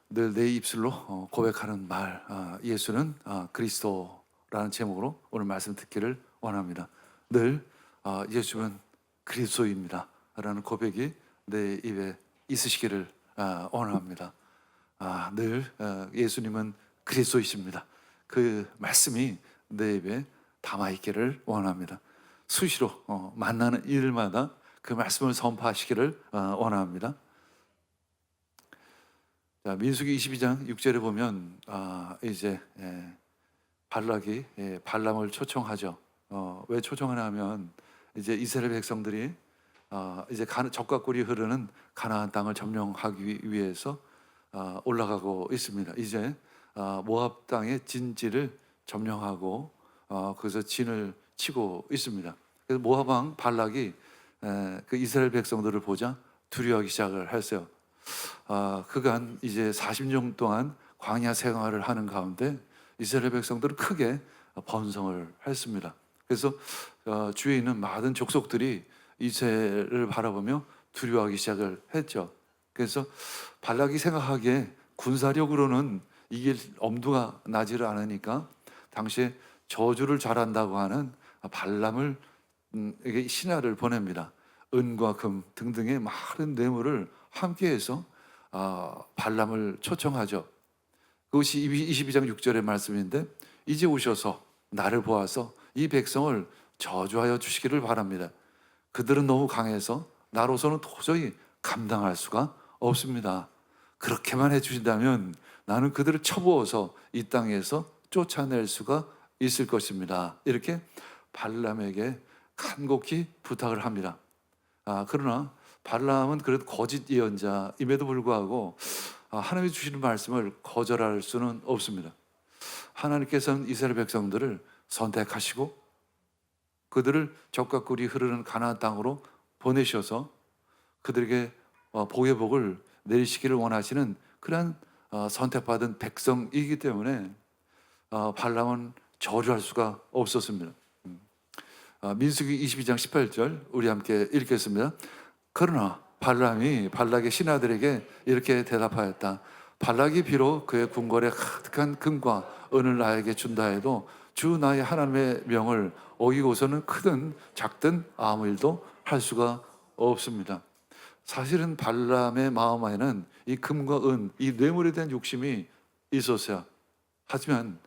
늘 내 입술로 고백하는 말, 예수는 그리스도라는 제목으로 오늘 말씀 듣기를 원합니다. 늘 예수는 그리스도입니다 라는 고백이 내 입에 있으시기를 원합니다. 늘 예수님은 그리스도이십니다. 그 말씀이 내 입에 담아있기를 원합니다. 수시로 만나는 일마다 그 말씀을 선포하시기를 원합니다. 자, 민수기 22장 6절에 보면 이제 발락이 발람을 초청하죠. 왜 초청하냐 하면 이제 이스라엘 백성들이 이제 적과 꿀이 흐르는 가나안 땅을 점령하기 위해서 올라가고 있습니다. 이제 모압 땅의 진지를 점령하고 거기서 진을 치고 있습니다. 그래서 모압 왕 발락이 그 이스라엘 백성들을 보자 두려워하기 시작을 했어요. 그간 이제 40년 동안 광야 생활을 하는 가운데 이스라엘 백성들은 크게 번성을 했습니다. 그래서 주위에 있는 많은 족속들이 이스라엘을 바라보며 두려워하기 시작을 했죠. 그래서 발락이 생각하기에 군사력으로는 이길 엄두가 나지를 않으니까 당시에 저주를 잘한다고 하는 발람을 에게 신하를 보냅니다. 은과 금 등등의 많은 뇌물을 함께해서 발람을 초청하죠. 그것이 22장 6절의 말씀인데 이제 오셔서 나를 보아서 이 백성을 저주하여 주시기를 바랍니다. 그들은 너무 강해서 나로서는 도저히 감당할 수가 없습니다. 그렇게만 해주신다면 나는 그들을 쳐부어서 이 땅에서 쫓아낼 수가 있을 것입니다. 이렇게 발람에게 간곡히 부탁을 합니다. 그러나 발람은 그래도 거짓 예언자임에도 불구하고 하나님이 주시는 말씀을 거절할 수는 없습니다. 하나님께서는 이스라엘 백성들을 선택하시고 그들을 적과 꿀이 흐르는 가나안 땅으로 보내셔서 그들에게 복의 복을 내리시기를 원하시는 그러한 선택받은 백성이기 때문에 발람은 저주할 수가 없었습니다. 민수기 22장 18절 우리 함께 읽겠습니다. 그러나 발람이 발락의 신하들에게 이렇게 대답하였다. 발락이 비록 그의 궁궐에 가득한 금과 은을 나에게 준다 해도 주 나의 하나님의 명을 어기고서는 크든 작든 아무 일도 할 수가 없습니다. 사실은 발람의 마음 안에는 이 금과 은, 이 뇌물에 대한 욕심이 있었어요. 하지만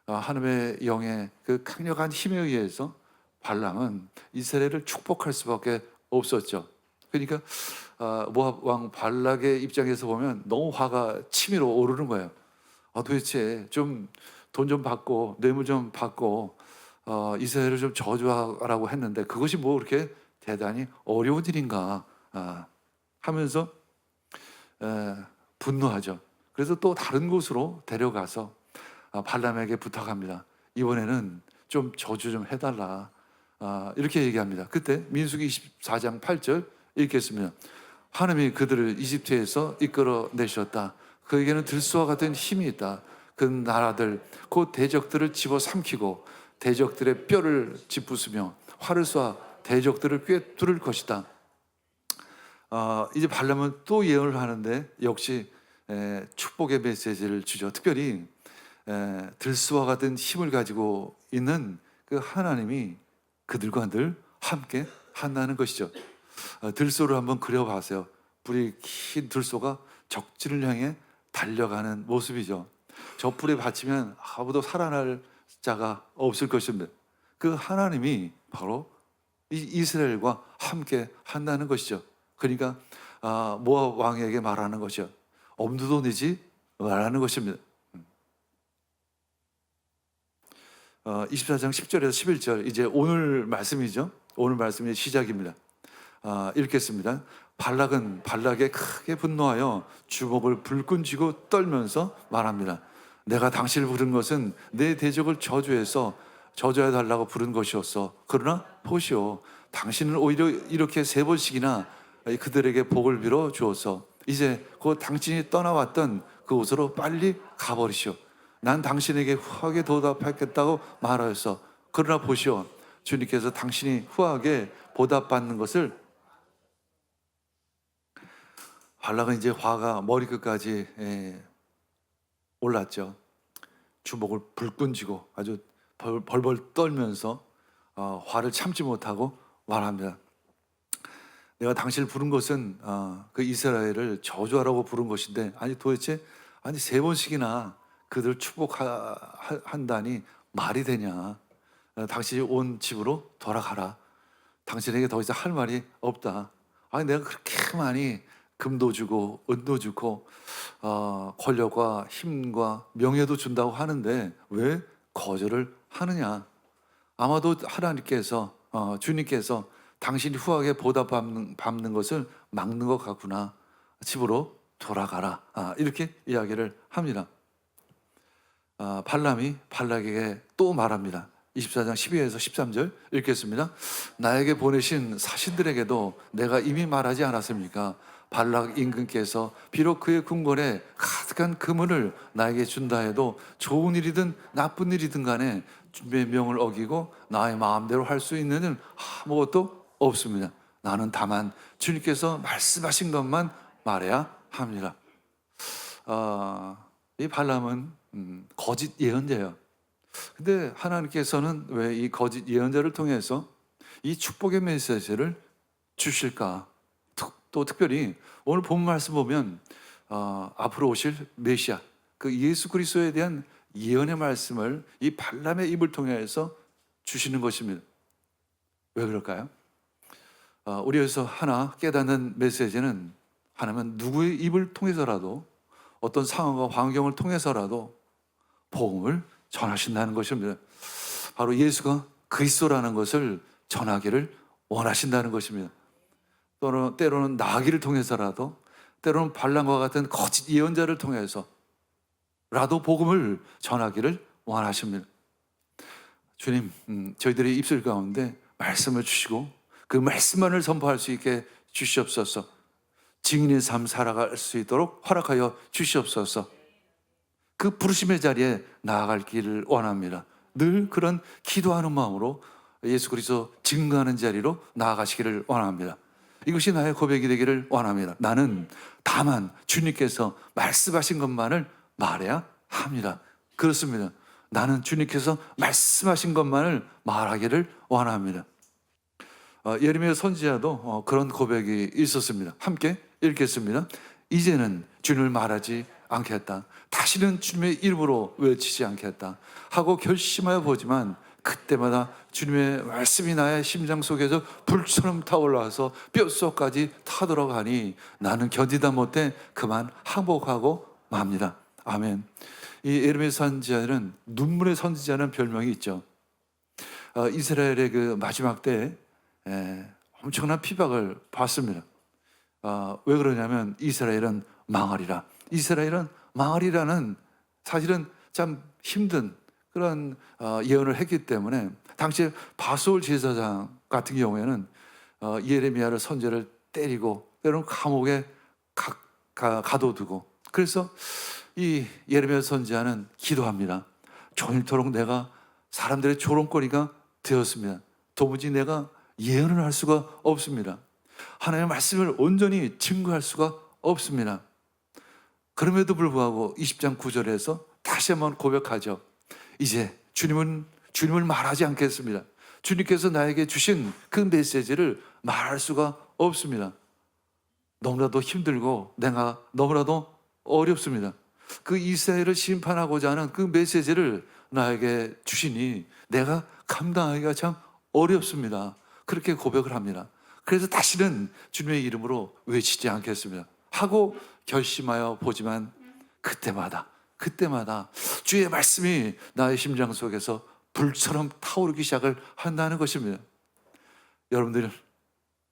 하나님의 영의 그 강력한 힘에 의해서 발람은 이스라엘을 축복할 수밖에 없었죠. 그러니까 모압 왕 발락의 입장에서 보면 너무 화가 치밀어 오르는 거예요. 도대체 좀 돈 좀 받고 뇌물 좀 받고 이스라엘을 좀 저주하라고 했는데 그것이 뭐 그렇게 대단히 어려운 일인가 하면서 분노하죠. 그래서 또 다른 곳으로 데려가서 발람에게 부탁합니다. 이번에는 좀 저주 좀 해달라. 이렇게 얘기합니다. 그때 민수기 24장 8절 읽겠습니다. 하나님이 그들을 이집트에서 이끌어 내셨다. 그에게는 들소와 같은 힘이 있다. 그 나라들 곧 대적들을 집어삼키고 대적들의 뼈를 짚부수며 활을 쏴 대적들을 꿰뚫을 것이다. 이제 발람은 또 예언을 하는데 역시 축복의 메시지를 주죠. 특별히 들소와 같은 힘을 가지고 있는 그 하나님이 그들과 늘 함께 한다는 것이죠. 들소를 한번 그려봐세요. 불이 긴 들소가 적진을 향해 달려가는 모습이죠. 저 불에 받치면 아무도 살아날 자가 없을 것입니다. 그 하나님이 바로 이스라엘과 함께 한다는 것이죠. 그러니까 모압 왕에게 말하는 것이죠. 엄두도 내지 말하는 것입니다. 24장 10절에서 11절 이제 오늘 말씀이죠. 오늘 말씀의 시작입니다. 읽겠습니다. 발락은 발락에 크게 분노하여 주먹을 불끈 쥐고 떨면서 말합니다. 내가 당신을 부른 것은 내 대적을 저주해 달라고 부른 것이었어. 그러나 보시오, 당신은 오히려 이렇게 3번씩이나 그들에게 복을 빌어 주었어. 이제 곧 당신이 떠나왔던 그곳으로 빨리 가버리시오. 난 당신에게 후하게 보답하겠다고 말하였어. 그러나 보시오, 주님께서 당신이 후하게 보답받는 것을 발락은 이제 화가 머리끝까지 올랐죠. 주먹을 불끈 쥐고 아주 벌벌 떨면서 화를 참지 못하고 말합니다. 내가 당신을 부른 것은 그 이스라엘을 저주하라고 부른 것인데, 아니 도대체 아니 세 번씩이나 그들을 축복한다니 말이 되냐? 당신이 온 집으로 돌아가라. 당신에게 더 이상 할 말이 없다. 아니 내가 그렇게 많이 금도 주고 은도 주고 권력과 힘과 명예도 준다고 하는데 왜 거절을 하느냐? 아마도 하나님께서 주님께서 당신이 후하게 보답받는 것을 막는 것 같구나. 집으로 돌아가라. 이렇게 이야기를 합니다. 발람이 발락에게 또 말합니다. 24장 12에서 13절 읽겠습니다. 나에게 보내신 사신들에게도 내가 이미 말하지 않았습니까? 발락 임금께서 비록 그의 궁궐에 가득한 금은을 나에게 준다 해도 좋은 일이든 나쁜 일이든 간에 주님의 명을 어기고 나의 마음대로 할 수 있는 일 아무것도 없습니다. 나는 다만 주님께서 말씀하신 것만 말해야 합니다. 이 발람은 거짓 예언자예요. 근데 하나님께서는 왜 이 거짓 예언자를 통해서 이 축복의 메시지를 주실까? 또 특별히 오늘 본 말씀 보면 앞으로 오실 메시아, 그 예수 그리스도에 대한 예언의 말씀을 이 발람의 입을 통해서 주시는 것입니다. 왜 그럴까요? 우리에서 하나 깨닫는 메시지는 하나면 누구의 입을 통해서라도 어떤 상황과 환경을 통해서라도 복음을 전하신다는 것입니다. 바로 예수가 그리스도라는 것을 전하기를 원하신다는 것입니다. 또는 때로는 나귀를 통해서라도, 때로는 발람과 같은 거짓 예언자를 통해서라도 복음을 전하기를 원하십니다. 주님, 저희들의 입술 가운데 말씀을 주시고 그 말씀만을 선포할 수 있게 주시옵소서. 증인의 삶 살아갈 수 있도록 허락하여 주시옵소서. 그 부르심의 자리에 나아갈 길을 원합니다. 늘 그런 기도하는 마음으로 예수 그리스도 증거하는 자리로 나아가시기를 원합니다. 이것이 나의 고백이 되기를 원합니다. 나는 다만 주님께서 말씀하신 것만을 말해야 합니다. 그렇습니다. 나는 주님께서 말씀하신 것만을 말하기를 원합니다. 예레미야 선지자도 그런 고백이 있었습니다. 함께 읽겠습니다. 이제는 주님을 말하지 않겠다. 다시는 주님의 이름으로 외치지 않겠다 하고 결심하여 보지만 그때마다 주님의 말씀이 나의 심장 속에서 불처럼 타올라서 뼛속까지 타들어가니 나는 견디다 못해 그만 항복하고 맙니다. 아멘. 이 예레미야 선지자는 눈물의 선지자는 별명이 있죠. 이스라엘의 그 마지막 때에 엄청난 피박을 받습니다. 왜 그러냐면 이스라엘은 망하리라. 이스라엘은 망하리라는 사실은 참 힘든 그런 예언을 했기 때문에 당시 바솔 제사장 같은 경우에는 예레미야를 선지자를 때리고 때로는 감옥에 가둬두고, 그래서 이 예레미야 선지자는 기도합니다. 종일토록 내가 사람들의 조롱거리가 되었습니다. 도무지 내가 예언을 할 수가 없습니다. 하나님의 말씀을 온전히 증거할 수가 없습니다. 그럼에도 불구하고 20장 9절에서 다시 한번 고백하죠. 이제 주님을 말하지 않겠습니다. 주님께서 나에게 주신 그 메시지를 말할 수가 없습니다. 너무나도 힘들고 내가 너무나도 어렵습니다. 그 이스라엘을 심판하고자 하는 그 메시지를 나에게 주시니 내가 감당하기가 참 어렵습니다. 그렇게 고백을 합니다. 그래서 다시는 주님의 이름으로 외치지 않겠습니다 하고 결심하여 보지만 그때마다 주의 말씀이 나의 심장 속에서 불처럼 타오르기 시작을 한다는 것입니다. 여러분들,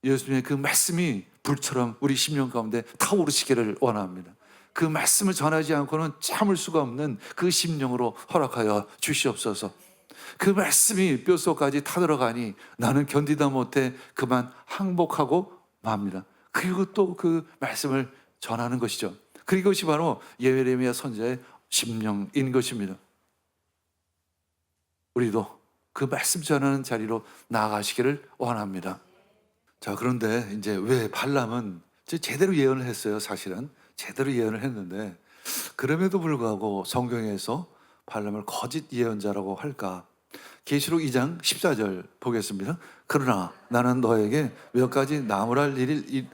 예수님의 그 말씀이 불처럼 우리 심령 가운데 타오르시기를 원합니다. 그 말씀을 전하지 않고는 참을 수가 없는 그 심령으로 허락하여 주시옵소서. 그 말씀이 뼛속까지 타들어가니 나는 견디다 못해 그만 항복하고 맙니다. 그리고 또 그 말씀을 전하는 것이죠. 그것이 바로 예레미야 선지자의 심령인 것입니다. 우리도 그 말씀 전하는 자리로 나아가시기를 원합니다. 자, 그런데 이제 왜 발람은 제대로 예언을 했어요. 사실은 제대로 예언을 했는데 그럼에도 불구하고 성경에서 발람을 거짓 예언자라고 할까? 계시록 2장 14절 보겠습니다. 그러나 나는 너에게 몇 가지 나무랄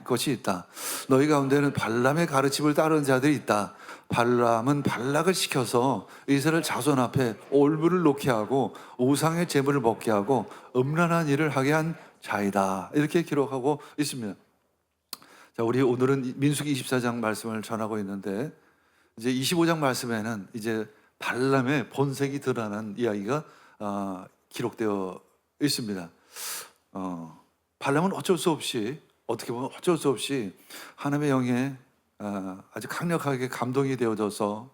것이 있다. 너희 가운데는 발람의 가르침을 따르는 자들이 있다. 발람은 발락을 시켜서 이스라엘 자손 앞에 올무를 놓게 하고 우상의 제물을 먹게 하고 음란한 일을 하게 한 자이다. 이렇게 기록하고 있습니다. 자, 우리 오늘은 민수기 24장 말씀을 전하고 있는데, 이제 25장 말씀에는 이제 발람의 본색이 드러나는 이야기가 기록되어 있습니다. 발람은 어쩔 수 없이, 어떻게 보면 어쩔 수 없이 하나님의 영에 아주 강력하게 감동이 되어져서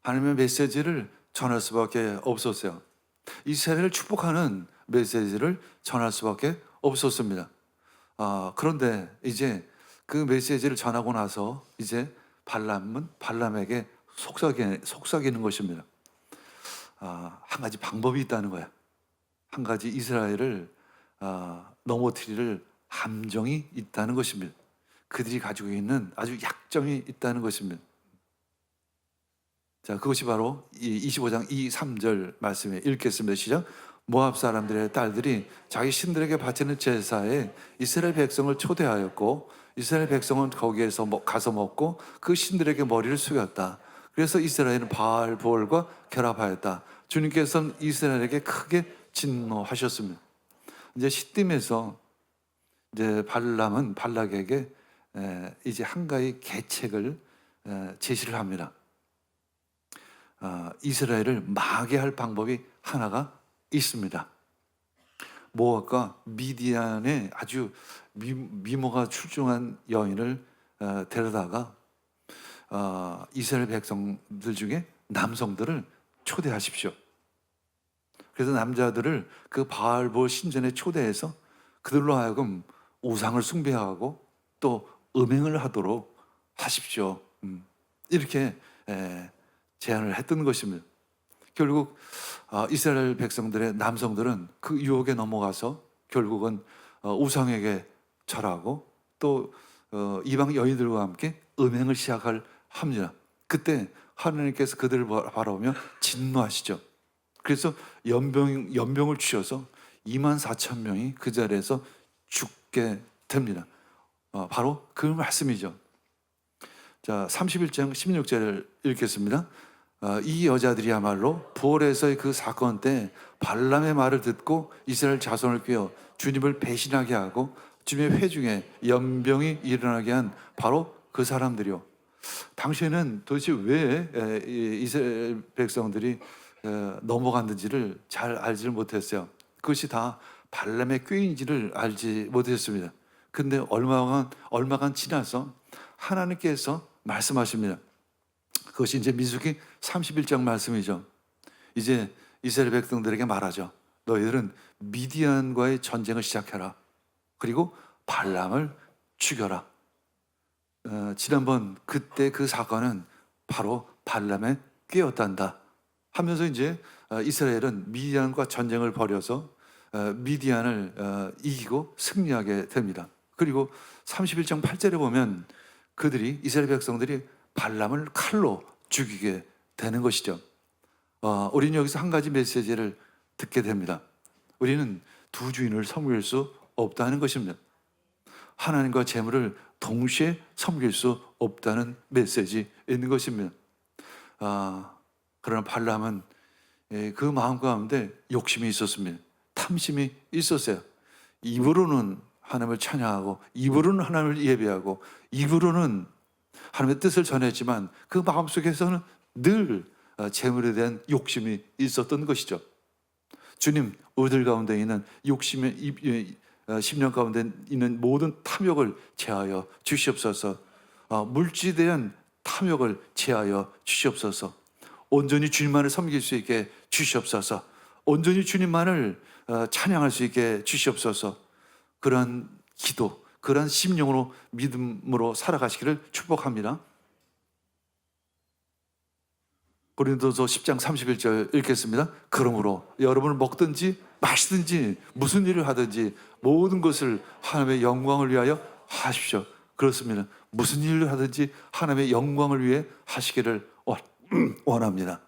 하나님의 메시지를 전할 수밖에 없었어요. 이스라엘을 축복하는 메시지를 전할 수밖에 없었습니다. 그런데 이제 그 메시지를 전하고 나서 이제 발람은 발람에게 속삭이는 것입니다. 한 가지 방법이 있다는 거야. 한 가지 이스라엘을 넘어뜨릴 함정이 있다는 것입니다. 그들이 가지고 있는 아주 약점이 있다는 것입니다. 자, 그것이 바로 이 25장 2, 3절 말씀에 읽겠습니다. 시작. 모압 사람들의 딸들이 자기 신들에게 바치는 제사에 이스라엘 백성을 초대하였고 이스라엘 백성은 거기에서 가서 먹고 그 신들에게 머리를 숙였다. 그래서 이스라엘은 바알 부올과 결합하였다. 주님께서는 이스라엘에게 크게 진노하셨습니다. 이제 시딤에서 이제 발람은 발락에게 이제 한 가지 계책을 제시를 합니다. 이스라엘을 마개할 방법이 하나가 있습니다. 모압과 미디안의 아주 미모가 출중한 여인을 데려다가 이스라엘 백성들 중에 남성들을 초대하십시오. 그래서 남자들을 그 바알볼 신전에 초대해서 그들로 하여금 우상을 숭배하고 또 음행을 하도록 하십시오. 이렇게 제안을 했던 것입니다. 결국 이스라엘 백성들의 남성들은 그 유혹에 넘어가서 결국은 우상에게 절하고 또 이방 여인들과 함께 음행을 시작을 합니다. 그때 하나님께서 그들을 바라보며 진노하시죠. 그래서 연병을 주셔서 24,000명이 그 자리에서 죽게 됩니다. 바로 그 말씀이죠. 자, 31장 16절을 읽겠습니다. 이 여자들이야말로 부올에서의 그 사건 때 발람의 말을 듣고 이스라엘 자손을 꾀어 주님을 배신하게 하고 주님의 회중에 연병이 일어나게 한 바로 그 사람들이요. 당시에는 도대체 왜 이스라엘 백성들이 넘어갔는지를 잘 알지를 못했어요. 그것이 다 발람의 꾀인지를 알지 못했습니다. 근데 얼마간 지나서 하나님께서 말씀하십니다. 그것이 이제 민수기 31장 말씀이죠. 이제 이스라엘 백성들에게 말하죠. 너희들은 미디안과의 전쟁을 시작해라. 그리고 발람을 죽여라. 지난번 그때 그 사건은 바로 발람의 꾀였단다 하면서 이제 이스라엘은 미디안과 전쟁을 벌여서 미디안을 이기고 승리하게 됩니다. 그리고 31장 8절에 보면 이스라엘 백성들이 발람을 칼로 죽이게 되는 것이죠. 우리는 여기서 한 가지 메시지를 듣게 됩니다. 우리는 두 주인을 섬길 수 없다는 것입니다. 하나님과 재물을 동시에 섬길 수 없다는 메시지 있는 것입니다. 그러나 발람은 그 마음 가운데 욕심이 있었습니다. 탐심이 있었어요. 입으로는 하나님을 찬양하고 입으로는 하나님을 예배하고 입으로는 하나님의 뜻을 전했지만 그 마음속에서는 늘 재물에 대한 욕심이 있었던 것이죠. 주님, 우리들 가운데 있는 욕심의 심령 가운데 있는 모든 탐욕을 제하여 주시옵소서. 물질에 대한 탐욕을 제하여 주시옵소서. 온전히 주님만을 섬길 수 있게 주시옵소서. 온전히 주님만을 찬양할 수 있게 주시옵소서. 그러한 기도, 그러한 심령으로 믿음으로 살아가시기를 축복합니다. 고린도서 10장 31절 읽겠습니다. 그러므로 여러분을 먹든지 마시든지 무슨 일을 하든지 모든 것을 하나님의 영광을 위하여 하십시오. 그렇습니다. 무슨 일을 하든지 하나님의 영광을 위해 하시기를 원합니다.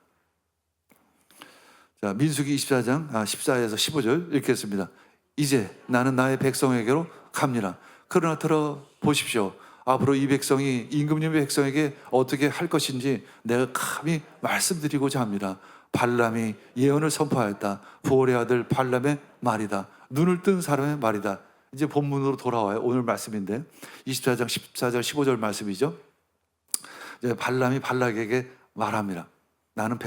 자, 민수기 24장 14에서 15절 읽겠습니다. 이제 나는 나의 백성에게로 갑니다. 그러나 들어보십시오. 앞으로 이 백성이 임금님의 백성에게 어떻게 할 것인지 내가 감히 말씀드리고자 합니다. 발람이 예언을 선포하였다. 부올의 아들 발람의 말이다. 눈을 뜬 사람의 말이다. 이제 본문으로 돌아와요. 오늘 말씀인데 24장 14절 15절 말씀이죠. 이제 발람이 발락에게 말합니다. 나는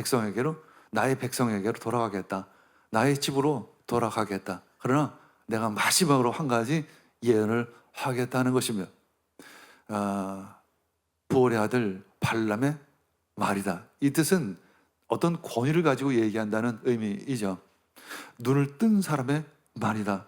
나의 백성에게로 돌아가겠다. 나의 집으로 돌아가겠다. 그러나 내가 마지막으로 한 가지 예언을 하겠다는 것입니다. 부올의 아들 발람의 말이다. 이 뜻은 어떤 권위를 가지고 얘기한다는 의미이죠. 눈을 뜬 사람의 말이다.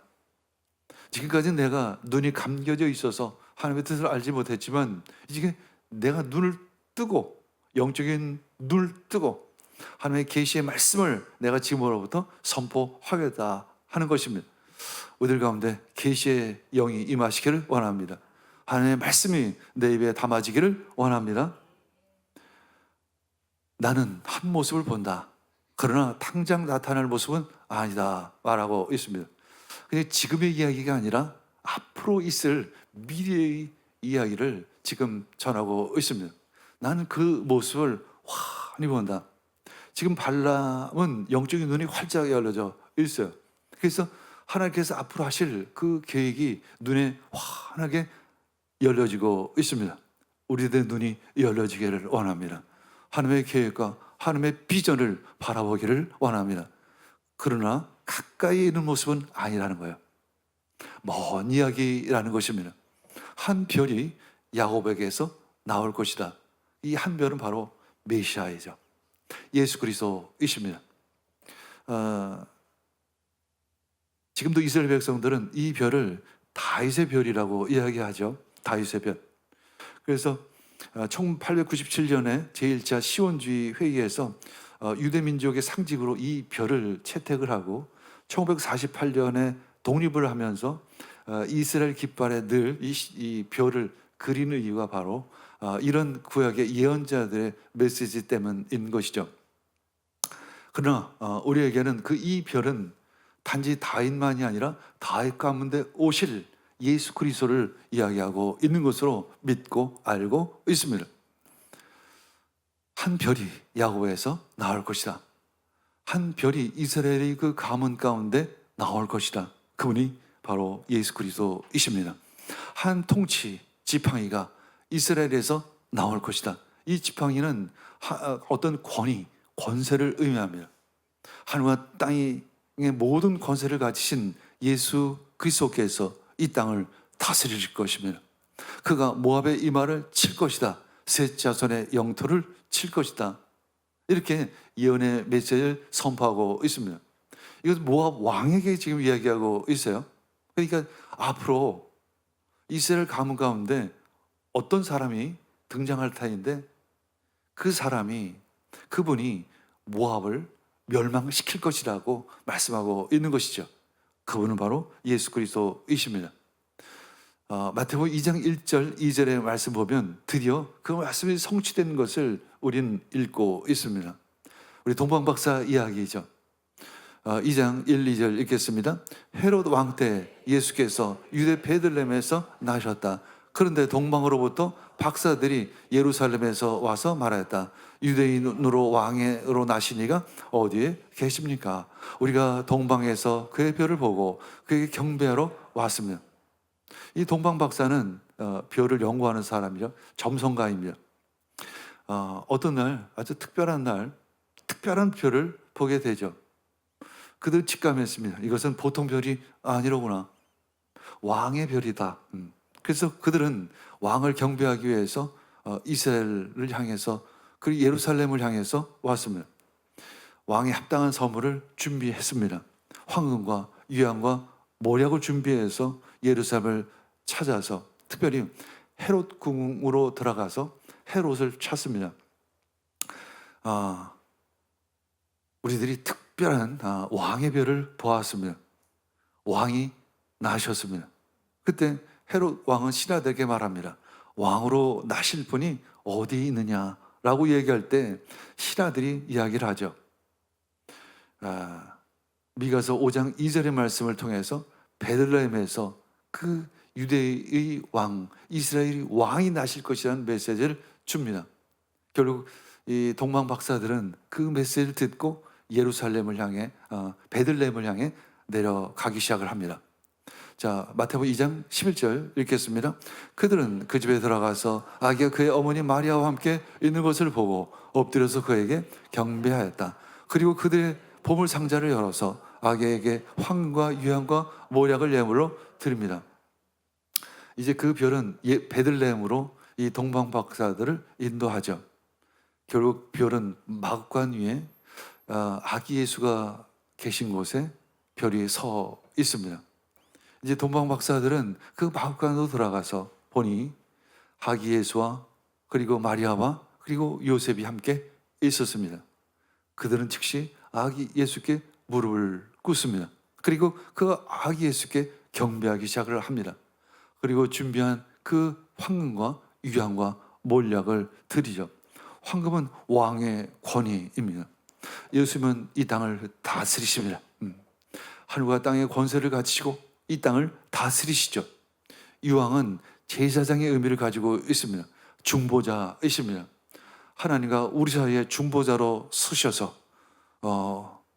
지금까지 내가 눈이 감겨져 있어서 하나님의 뜻을 알지 못했지만 이제 내가 눈을 뜨고 영적인 눈을 뜨고 하나님의 계시의 말씀을 내가 지금으로부터 선포하겠다 하는 것입니다. 우리들 가운데 계시의 영이 임하시기를 원합니다. 하나님의 말씀이 내 입에 담아지기를 원합니다. 나는 한 모습을 본다. 그러나 당장 나타날 모습은 아니다 말하고 있습니다. 근데 지금의 이야기가 아니라 앞으로 있을 미래의 이야기를 지금 전하고 있습니다. 나는 그 모습을 환히 본다. 지금 발람은 영적인 눈이 활짝 열려져 있어요. 그래서 하나님께서 앞으로 하실 그 계획이 눈에 환하게 열려지고 있습니다. 우리들의 눈이 열려지기를 원합니다. 하나님의 계획과 하나님의 비전을 바라보기를 원합니다. 그러나 가까이 있는 모습은 아니라는 거예요. 먼 이야기라는 것입니다. 한 별이 야곱에게서 나올 것이다. 이 한 별은 바로 메시아이죠. 예수 그리스도이십니다. 지금도 이스라엘 백성들은 이 별을 다윗의 별이라고 이야기하죠. 다윗의 별. 그래서 1897년에 제1차 시온주의 회의에서 유대 민족의 상징으로 이 별을 채택을 하고 1948년에 독립을 하면서 이스라엘 깃발에 늘 이 별을 그리는 이유가 바로 이런 구약의 예언자들의 메시지 때문인 것이죠. 그러나 우리에게는 그 이 별은 단지 다윗만이 아니라 다윗 가운데 오실 예수 그리스도를 이야기하고 있는 것으로 믿고 알고 있습니다. 한 별이 야곱에서 나올 것이다. 한 별이 이스라엘의 그 가문 가운데 나올 것이다. 그분이 바로 예수 그리스도이십니다. 한 통치 지팡이가 이스라엘에서 나올 것이다. 이 지팡이는 어떤 권세를 의미합니다. 하늘과 땅의 모든 권세를 가지신 예수 그리스도께서 이 땅을 다스릴 것입니다. 그가 모압의 이마를 칠 것이다. 셋 자손의 영토를 칠 것이다. 이렇게 예언의 메시지를 선포하고 있습니다. 이것은 모압 왕에게 지금 이야기하고 있어요. 그러니까 앞으로 이스라엘 가문 가운데 어떤 사람이 등장할 터인데 그분이 모압을 멸망시킬 것이라고 말씀하고 있는 것이죠. 그분은 바로 예수 그리스도이십니다. 마태복음 2장 1절 2절의 말씀 보면 드디어 그 말씀이 성취된 것을 우리는 읽고 있습니다. 우리 동방 박사 이야기죠. 2장 1, 2절 읽겠습니다. 헤롯 왕 때 예수께서 유대 베들레헴에서 나셨다. 그런데 동방으로부터 박사들이 예루살렘에서 와서 말하였다. 유대인으로 왕으로 나시니가 어디에 계십니까? 우리가 동방에서 그의 별을 보고 그에게 경배하러 왔습니다. 이 동방 박사는 별을 연구하는 사람이죠. 점성가입니다. 어떤 날, 아주 특별한 날, 특별한 별을 보게 되죠. 그들 직감했습니다. 이것은 보통 별이 아니로구나. 왕의 별이다. 그래서 그들은 왕을 경배하기 위해서 이스라엘을 향해서 그리고 예루살렘을 향해서 왔습니다. 왕에 합당한 선물을 준비했습니다. 황금과 유향과 모략을 준비해서 예루살렘을 찾아서 특별히 헤롯 궁으로 들어가서 헤롯을 찾습니다. 우리들이 특별한 왕의 별을 보았습니다. 왕이 나셨습니다. 그때 헤롯 왕은 신하들에게 말합니다. 왕으로 나실 분이 어디에 있느냐 라고 얘기할 때 신하들이 이야기를 하죠. 미가서 5장 2절의 말씀을 통해서 베들레헴에서 그 유대의 왕, 이스라엘이 왕이 나실 것이라는 메시지를 줍니다. 결국 이 동방 박사들은 그 메시지를 듣고 예루살렘을 향해, 베들레헴을 향해 내려가기 시작을 합니다. 자, 마태복음 2장 11절 읽겠습니다. 그들은 그 집에 들어가서 아기가 그의 어머니 마리아와 함께 있는 것을 보고 엎드려서 그에게 경배하였다. 그리고 그들의 보물 상자를 열어서 아기에게 황금과 유향과 모략을 예물로 드립니다. 이제 그 별은 베들레헴으로 이 동방 박사들을 인도하죠. 결국 별은 마구간 위에 아기 예수가 계신 곳에 별이 서 있습니다. 이제 동방 박사들은 그 마구간으로 들어가서 보니 아기 예수와 그리고 마리아와 그리고 요셉이 함께 있었습니다. 그들은 즉시 아기 예수께 무릎을 꿇습니다. 그리고 그 아기 예수께 경배하기 시작을 합니다. 그리고 준비한 그 황금과 유향과 몰약을 드리죠. 황금은 왕의 권위입니다. 예수님은 이 땅을 다스리십니다. 하늘과 땅의 권세를 가지시고 이 땅을 다스리시죠. 유황은 제사장의 의미를 가지고 있습니다. 중보자이십니다. 하나님과 우리 사이에 중보자로 서셔서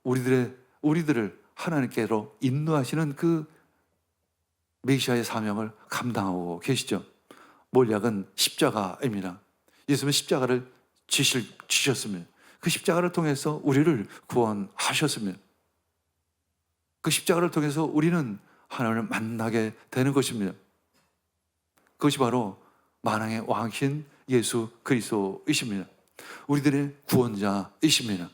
우리들을 하나님께로 인도하시는 그 메시아의 사명을 감당하고 계시죠. 몰약은 십자가입니다. 예수님은 십자가를 지셨습니다. 그 십자가를 통해서 우리를 구원하셨습니다. 그 십자가를 통해서 우리는 하나님을 만나게 되는 것입니다. 그것이 바로 만왕의 왕이신 예수 그리스도이십니다. 우리들의 구원자이십니다.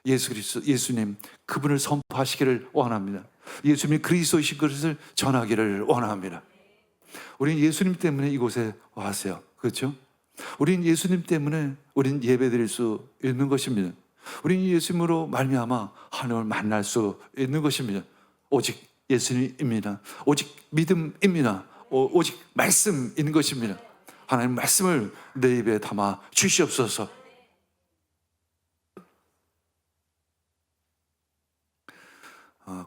예수 그리스도, 예수님, 그분을 선포하시기를 원합니다. 예수님이 그리스도이신 것을 전하기를 원합니다. 우리는 예수님 때문에 이곳에 왔어요. 그렇죠? 우리는 예수님 때문에 우리는 예배드릴 수 있는 것입니다. 우리는 예수님으로 말미암아 하나님을 만날 수 있는 것입니다. 오직 예수님입니다. 오직 믿음입니다. 오직 말씀인 것입니다. 하나님 말씀을 내 입에 담아 주시옵소서.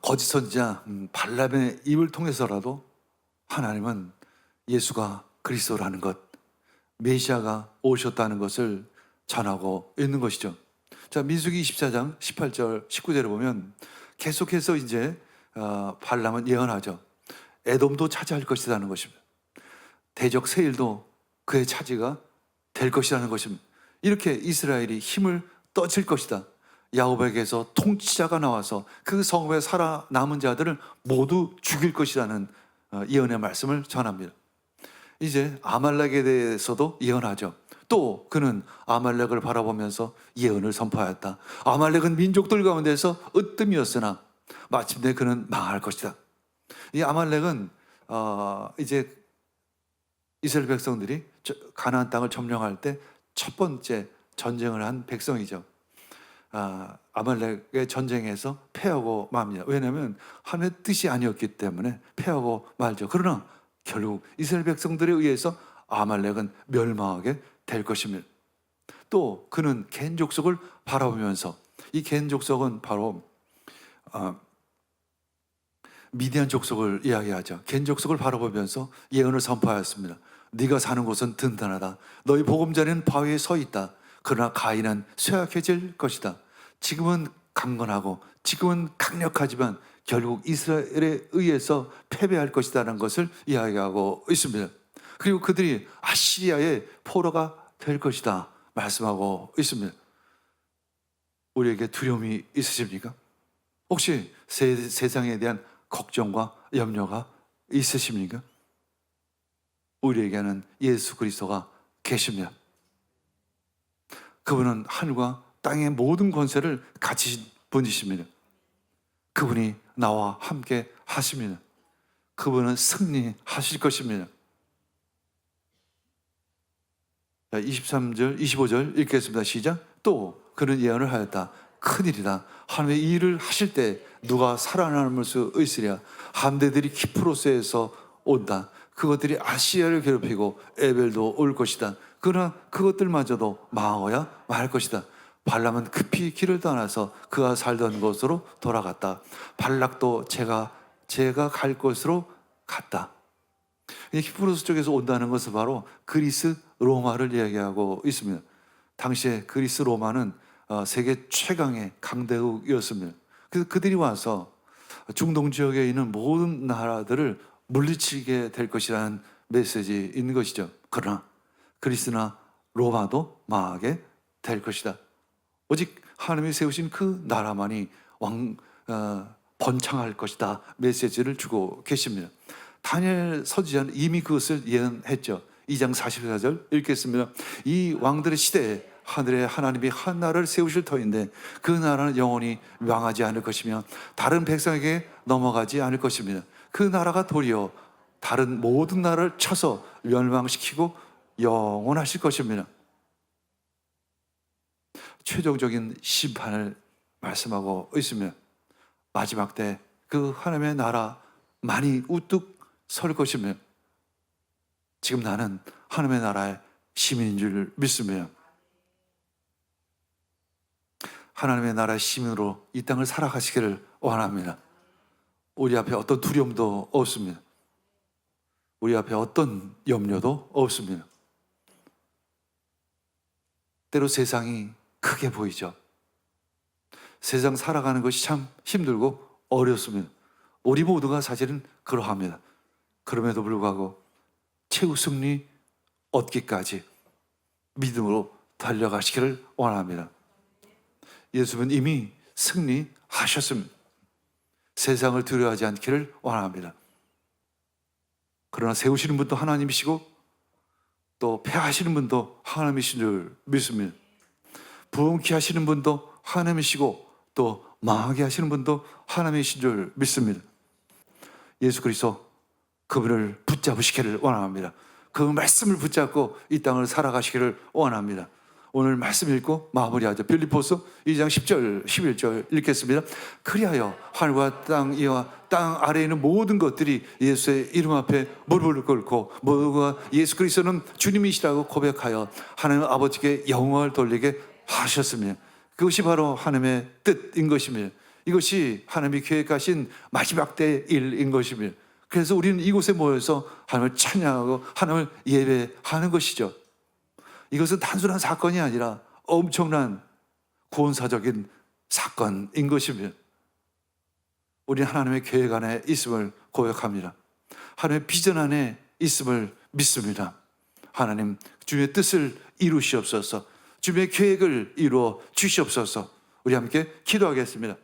거짓 선지자 발람의 입을 통해서라도 하나님은 예수가 그리스도라는 것, 메시아가 오셨다는 것을 전하고 있는 것이죠. 자, 민수기 24장 18절 19절에 보면 계속해서 이제 발람은 예언하죠. 에돔도 차지할 것이라는 것입니다. 대적 세일도 그의 차지가 될 것이라는 것입니다. 이렇게 이스라엘이 힘을 떠질 것이다. 야곱에게서 통치자가 나와서 그 성읍에 살아남은 자들을 모두 죽일 것이라는 예언의 말씀을 전합니다. 이제 아말렉에 대해서도 예언하죠. 또 그는 아말렉을 바라보면서 예언을 선포하였다. 아말렉은 민족들 가운데서 으뜸이었으나 마침내 그는 망할 것이다. 이 아말렉은 이제 이스라엘 백성들이 가나안 땅을 점령할 때 첫 번째 전쟁을 한 백성이죠. 아말렉의 전쟁에서 패하고 맙니다. 왜냐하면 하나님의 뜻이 아니었기 때문에 패하고 말죠. 그러나 결국 이스라엘 백성들에 의해서 아말렉은 멸망하게 될 것입니다. 또 그는 겐 족속을 바라보면서, 이 겐 족속은 바로 미디안 족속을 이야기하죠. 겐 족속을 바라보면서 예언을 선포하였습니다. 네가 사는 곳은 든든하다. 너희 보금자리는 바위에 서 있다. 그러나 가인은 쇠약해질 것이다. 지금은 강건하고 지금은 강력하지만 결국 이스라엘에 의해서 패배할 것이다라는 것을 이야기하고 있습니다. 그리고 그들이 아시리아의 포로가 될 것이다 말씀하고 있습니다. 우리에게 두려움이 있으십니까? 혹시 세상에 대한 걱정과 염려가 있으십니까? 우리에게는 예수 그리스도가 계십니다. 그분은 하늘과 땅의 모든 권세를 가지신 분이십니다. 그분이 나와 함께 하십니다. 그분은 승리하실 것입니다. 23절, 25절 읽겠습니다. 시작. 또 그는 예언을 하였다. 큰일이다. 하나님의 이 일을 하실 때 누가 살아남을 수 있으랴. 함대들이 키프로스에서 온다. 그것들이 아시아를 괴롭히고 에벨도 올 것이다. 그러나 그것들마저도 망하고야 말 것이다. 발람은 급히 길을 떠나서 그가 살던 곳으로 돌아갔다. 발락도 제가 갈 곳으로 갔다. 히브리서 쪽에서 온다는 것은 바로 그리스 로마를 이야기하고 있습니다. 당시에 그리스 로마는 세계 최강의 강대국이었습니다. 그래서 그들이 와서 중동 지역에 있는 모든 나라들을 물리치게 될 것이라는 메시지인 것이죠. 그러나 그리스나 로마도 망하게 될 것이다. 오직 하나님이 세우신 그 나라만이 번창할 것이다 메시지를 주고 계십니다. 다니엘 선지자는 이미 그것을 예언했죠. 2장 44절 읽겠습니다. 이 왕들의 시대에 하늘에 하나님이 한 나라를 세우실 터인데 그 나라는 영원히 망하지 않을 것이며 다른 백성에게 넘어가지 않을 것입니다. 그 나라가 도리어 다른 모든 나라를 쳐서 멸망시키고 영원하실 것입니다. 최종적인 심판을 말씀하고 있으며 마지막 때 그 하나님의 나라 많이 우뚝 설 것이며 지금 나는 하나님의 나라의 시민인 줄 믿습니다. 하나님의 나라의 시민으로 이 땅을 살아가시기를 원합니다. 우리 앞에 어떤 두려움도 없습니다. 우리 앞에 어떤 염려도 없습니다. 때로 세상이 크게 보이죠. 세상 살아가는 것이 참 힘들고 어렵습니다. 우리 모두가 사실은 그러합니다. 그럼에도 불구하고 최후 승리 얻기까지 믿음으로 달려가시기를 원합니다. 예수님은 이미 승리하셨습니다. 세상을 두려워하지 않기를 원합니다. 그러나 세우시는 분도 하나님이시고 또 패하시는 분도 하나님이신 줄 믿습니다. 부흥케 하시는 분도 하나님이시고 또 망하게 하시는 분도 하나님이신 줄 믿습니다. 예수 그리스도 그분을 붙잡으시기를 원합니다. 그 말씀을 붙잡고 이 땅을 살아가시기를 원합니다. 오늘 말씀 읽고 마무리하죠. 빌립보서 2장 10절 11절 읽겠습니다. 그리하여 하늘과 땅 이와 땅 아래에 있는 모든 것들이 예수의 이름 앞에 무릎을 꿇고 모두가 예수 그리스도는 주님이시라고 고백하여 하나님 아버지께 영광을 돌리게 하셨습니다. 그것이 바로 하나님의 뜻인 것입니다. 이것이 하나님이 계획하신 마지막 때의 일인 것입니다. 그래서 우리는 이곳에 모여서 하나님을 찬양하고 하나님을 예배하는 것이죠. 이것은 단순한 사건이 아니라 엄청난 구원사적인 사건인 것입니다. 우리는 하나님의 계획 안에 있음을 고백합니다. 하나님의 비전 안에 있음을 믿습니다. 하나님, 주님의 뜻을 이루시옵소서. 주님의 계획을 이루어 주시옵소서. 우리 함께 기도하겠습니다.